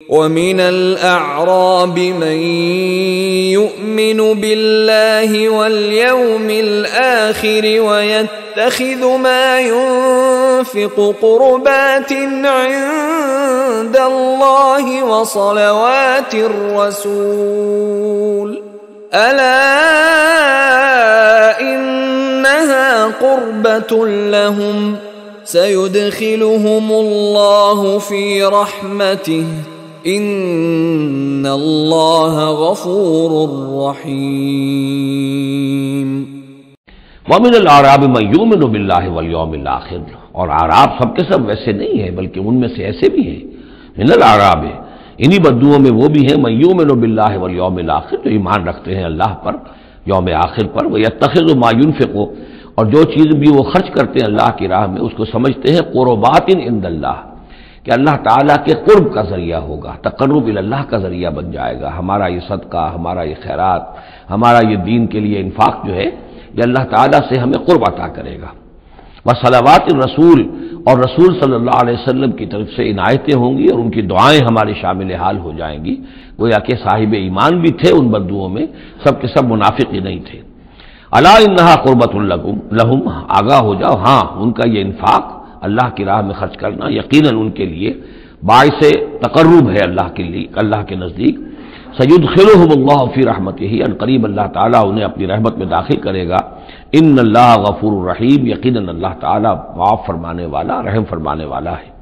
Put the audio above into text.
वमिनल अअराबि मन युमिनु बिल्लाहि वल यौमिल आखिर वयत्तखिदु मा युनफिकु कुर्बातिन इंदल्लाहि व सलवातिर रसूल अला इन्नहा कुर्बतुन लहुम सयुदखिलुहुमुल्लाहु फी रहमतिहि इन्नल्लाह गफूरुर रहीम। वमिनल अअराबि मन युमिनु बिल्लाहि वल यौमिल आखिर, और आराब सब के सब वैसे नहीं है, बल्कि उनमें से ऐसे भी हैं। मिनल अअराबि, इन्हीं बद्दुओं में वो भी हैं, मन युमिनु बिल्लाहि वल यौमिल आखिर, जो ईमान रखते हैं अल्लाह पर, यौम आखिर पर। व यत्तखिज़ु मा युनफिक़ु, और जो चीज़ भी वो खर्च करते हैं अल्लाह की राह में, उसको समझते हैं क़ुरबातिन इंदल्लाह, कि अल्लाह ताला के कुर्ब का जरिया होगा, तक़र्रुब इलल्लाह का जरिया बन जाएगा। हमारा ये सदका, हमारा ये खैरात, हमारा ये दीन के लिए इन्फाक जो है, ये अल्लाह ताला से हमें कुर्ब अता करेगा। व सलावातिर रसूल, और रसूल सल्लल्लाहु अलैहि वसल्लम की तरफ से इनायतें होंगी और उनकी दुआएं हमारे शामिल हाल हो जाएंगी। गोया के साहिब ईमान भी थे उन बद्दुओं में, सब के सब मुनाफिक ही नहीं थे। अला इन्नहा कुर्बतुन लहुम, आगाह हो जाओ, हाँ उनका ये इन्फाक, अल्लाह की राह में खर्च करना यकीनन उनके लिए बाइसे तक़र्रुब है अल्लाह के लिए, अल्लाह के नज़दीक। सयुदखिलुहुमुल्लाहु फी रहमतिही, अनक़रीब अल्लाह ताला उन्हें अपनी रहमत में दाखिल करेगा। इन्नल्लाह गफूरुर रहीम, यकीनन अल्लाह ताला माफ़ फरमाने वाला, रहम फरमाने वाला है।